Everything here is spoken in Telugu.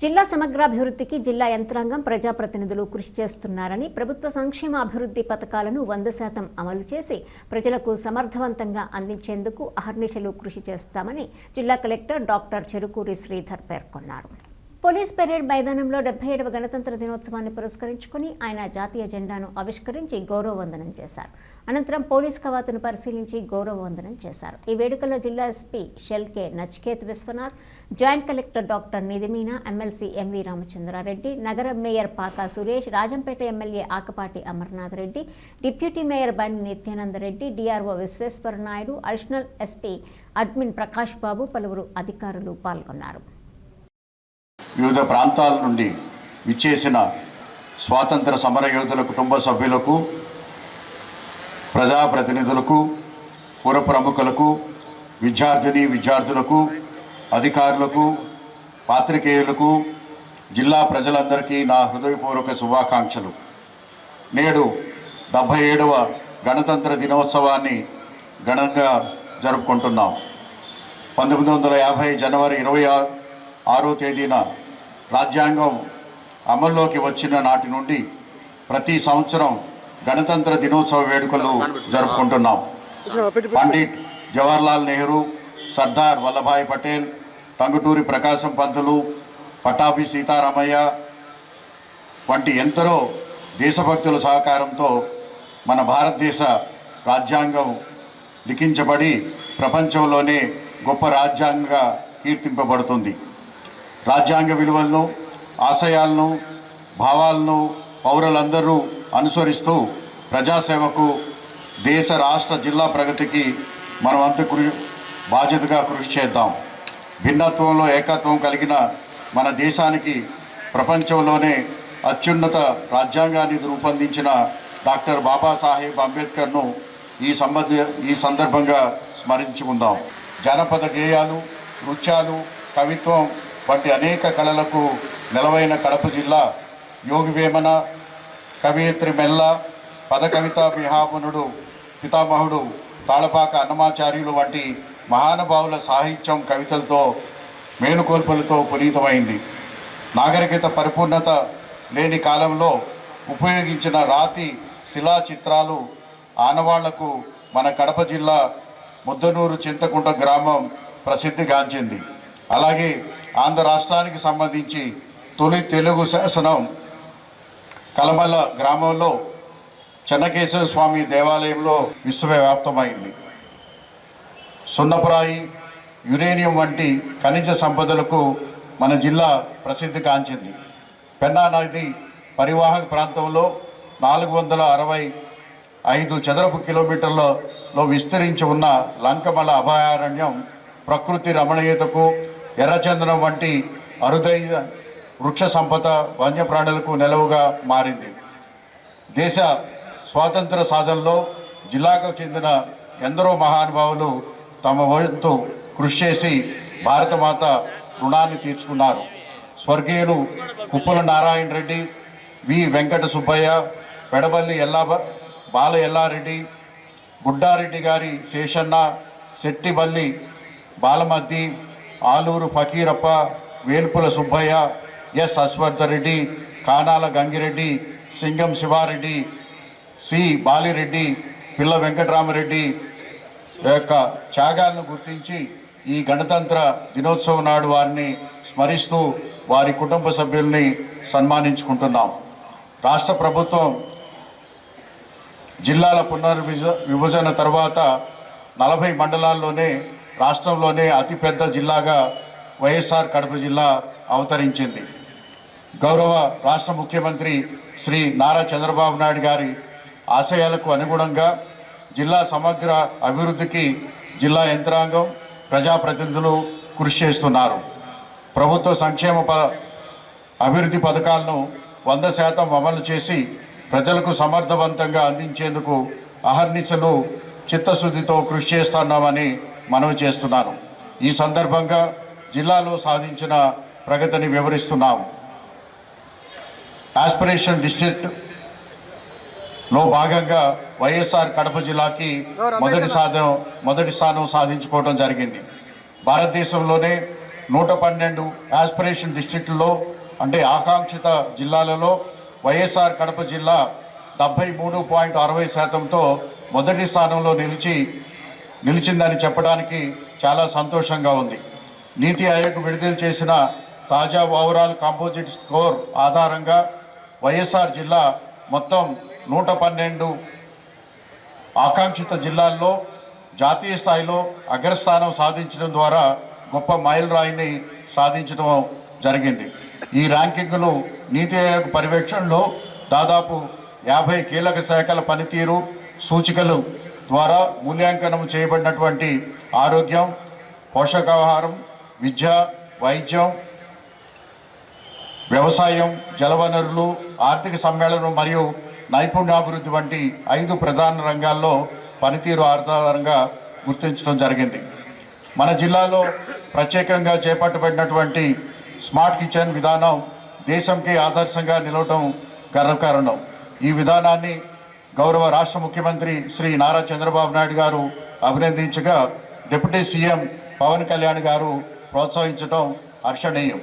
జిల్లా సమగ్రాభివృద్ధికి జిల్లా యంత్రాంగం ప్రజాప్రతినిధులు కృషి చేస్తున్నారని, ప్రభుత్వ సంక్షేమ అభివృద్ధి పథకాలను 100% అమలు చేసి ప్రజలకు సమర్థవంతంగా అందించేందుకు అహర్నిశలు కృషి చేస్తామని జిల్లా కలెక్టర్ డాక్టర్ చెరుకూరి శ్రీధర్ పేర్కొన్నారు. పోలీస్ పెరేడ్ మైదానంలో 77వ గణతంత్ర దినోత్సవాన్ని పురస్కరించుకుని ఆయన జాతీయ జెండాను ఆవిష్కరించి గౌరవ వందనం చేశారు. అనంతరం పోలీస్ కవాతును పరిశీలించి గౌరవ వందనం చేశారు. ఈ వేడుకల్లో జిల్లా SP Shelke Nachiket Vishwanath, joint collector doctor Nidhi Meena, MLC MV Ramachandra Reddy, నగర mayor Paka Suresh, Rajampet MLA Akepati Amarnath Reddy, deputy mayor Bandi Nityananda Reddy, DRO Vishweshwara Naidu, additional SP admin Prakash Babu, పలువురు అధికారులు పాల్గొన్నారు. వివిధ ప్రాంతాల నుండి విచ్చేసిన స్వాతంత్ర సమరయోధుల కుటుంబ సభ్యులకు, ప్రజాప్రతినిధులకు, పుర ప్రముఖులకు, విద్యార్థులకు, అధికారులకు, పాత్రికేయులకు, జిల్లా ప్రజలందరికీ నా హృదయపూర్వక శుభాకాంక్షలు. నేడు 77వ గణతంత్ర దినోత్సవాన్ని ఘనంగా జరుపుకుంటున్నాం. 1950 జనవరి 26వ తేదీన రాజ్యాంగం అమల్లోకి వచ్చిన నాటి నుండి ప్రతి సంవత్సరం గణతంత్ర దినోత్సవ వేడుకలు జరుపుకుంటున్నాం. పండిట్ జవహర్లాల్ నెహ్రూ, సర్దార్ వల్లభాయ్ పటేల్, టంగుటూరి ప్రకాశం పంతులు, పట్టాభి సీతారామయ్య వంటి ఎందరో దేశభక్తుల సహకారంతో మన భారతదేశ రాజ్యాంగం లిఖించబడి ప్రపంచంలోనే గొప్ప రాజ్యాంగంగా కీర్తింపబడుతుంది. రాజ్యాంగ విలువలను, ఆశయాలను, భావాలను పౌరులందరూ అనుసరిస్తూ ప్రజాసేవకు, దేశ రాష్ట్ర జిల్లా ప్రగతికి మనమంతా బాధ్యతగా కృషి చేద్దాం. భిన్నత్వంలో ఏకత్వం కలిగిన మన దేశానికి ప్రపంచంలోనే అత్యున్నత రాజ్యాంగాన్ని రూపొందించిన డాక్టర్ బాబాసాహెబ్ అంబేద్కర్ను ఈ సందర్భంగా స్మరించుకుందాం. జానపద గేయాలు, నృత్యాలు, కవిత్వం వంటి అనేక కళలకు నెలవైన కడప జిల్లా యోగి వేమన, కవయిత్రి మెల్ల, పద కవిత విహామునుడు, పితామహుడు తాళపాక అన్నమాచార్యులు వంటి మహానుభావుల సాహిత్యం, కవితలతో, మేలుకొల్పులతో పునీతమైంది. నాగరికత పరిపూర్ణత లేని కాలంలో ఉపయోగించిన రాతి శిలా చిత్రాలు ఆనవాళ్లకు మన కడప జిల్లా ముద్దనూరు చింతకుంట గ్రామం ప్రసిద్ధిగాంచింది. అలాగే ఆంధ్ర రాష్ట్రానికి సంబంధించి తొలి తెలుగు శాసనం కలమల గ్రామంలో చెన్నకేశవ స్వామి దేవాలయంలో విశ్వవ్యాప్తమైంది. సున్నపురాయి, యురేనియం వంటి ఖనిజ సంపదలకు మన జిల్లా ప్రసిద్ధిగాంచింది. పెన్నా నది పరివాహక ప్రాంతంలో 465 చదరపు కిలోమీటర్లలో విస్తరించి ఉన్న లంకమల అభయారణ్యం ప్రకృతి రమణీయతకు, ఎర్రచందనం వంటి అరుదైన వృక్ష సంపద, వన్యప్రాణులకు నెలవుగా మారింది. దేశ స్వాతంత్ర సాధనలో జిల్లాకు చెందిన ఎందరో మహానుభావులు తమ వంతు కృషి చేసి భారతమాత రుణాన్ని తీర్చుకున్నారు. స్వర్గీయులు కుప్పల నారాయణ రెడ్డి, వి వెంకట సుబ్బయ్య, పెడబల్లి బాల ఎల్లారెడ్డి, గుడ్డారెడ్డి గారి శేషన్న, శెట్టిబల్లి బాలమద్ది, ఆలూరు ఫకీరప్ప, వేల్పుల సుబ్బయ్య, ఎస్ అశ్వర్థరెడ్డి, కానాల గంగిరెడ్డి, సింగం శివారెడ్డి, సి బాలిరెడ్డి, పిల్ల వెంకటరామరెడ్డి యొక్క త్యాగాలను గుర్తించి ఈ గణతంత్ర దినోత్సవం నాడు వారిని స్మరిస్తూ వారి కుటుంబ సభ్యుల్ని సన్మానించుకుంటున్నాం. రాష్ట్ర ప్రభుత్వం జిల్లాల విభజన తర్వాత 40 మండలాల్లోనే రాష్ట్రంలోనే అతిపెద్ద జిల్లాగా వైఎస్ఆర్ కడప జిల్లా అవతరించింది. గౌరవ రాష్ట్ర ముఖ్యమంత్రి శ్రీ నారా చంద్రబాబు నాయుడు గారి ఆశయాలకు అనుగుణంగా జిల్లా సమగ్ర అభివృద్ధికి జిల్లా యంత్రాంగం, ప్రజాప్రతినిధులు కృషి చేస్తున్నారు. ప్రభుత్వ సంక్షేమ అభివృద్ధి పథకాలను 100% అమలు చేసి ప్రజలకు సమర్థవంతంగా అందించేందుకు అహర్నిశలు చిత్తశుద్ధితో కృషి చేస్తున్నామని మనవి చేస్తున్నాను. ఈ సందర్భంగా జిల్లాలో సాధించిన ప్రగతిని వివరిస్తున్నాము. ఆస్పిరేషన్ డిస్ట్రిక్ట్లో భాగంగా వైఎస్ఆర్ కడప జిల్లాకి మొదటి స్థానం సాధించుకోవడం జరిగింది. భారతదేశంలోనే 112 యాస్పిరేషన్ డిస్ట్రిక్టుల్లో అంటే ఆకాంక్షిత జిల్లాలలో వైఎస్ఆర్ కడప జిల్లా 73.60%తో మొదటి స్థానంలో నిలిచిందని చెప్పడానికి చాలా సంతోషంగా ఉంది. నీతి ఆయోగ్ విడుదల చేసిన తాజా ఓవరాల్ కాంపోజిట్ స్కోర్ ఆధారంగా వైఎస్ఆర్ జిల్లా మొత్తం 112 ఆకాంక్షిత జిల్లాల్లో జాతీయ స్థాయిలో అగ్రస్థానం సాధించడం ద్వారా గొప్ప మైలురాయిని సాధించడం జరిగింది. ఈ ర్యాంకింగ్లు నీతి ఆయోగ్ పర్యవేక్షణలో దాదాపు 50 కీలక శాఖల పనితీరు సూచికలు ద్వారా మూల్యాంకనం చేయబడినటువంటి ఆరోగ్యం, పోషకాహారం, విద్య, వైద్యం, వ్యవసాయం, జలవనరులు, ఆర్థిక సమ్మేళనం మరియు నైపుణ్యాభివృద్ధి వంటి 5 ప్రధాన రంగాల్లో పనితీరు ఆధారంగా గుర్తించడం జరిగింది. మన జిల్లాలో ప్రత్యేకంగా చేపట్టబడినటువంటి స్మార్ట్ కిచెన్ విధానం దేశంకి ఆదర్శంగా నిలవటం గర్వకారణం. ఈ విధానాన్ని గౌరవ రాష్ట్ర ముఖ్యమంత్రి శ్రీ నారా చంద్రబాబు నాయుడు గారు అభినందించగా డిప్యూటీ సీఎం పవన్ కళ్యాణ్ గారు ప్రోత్సహించడం హర్షణీయం.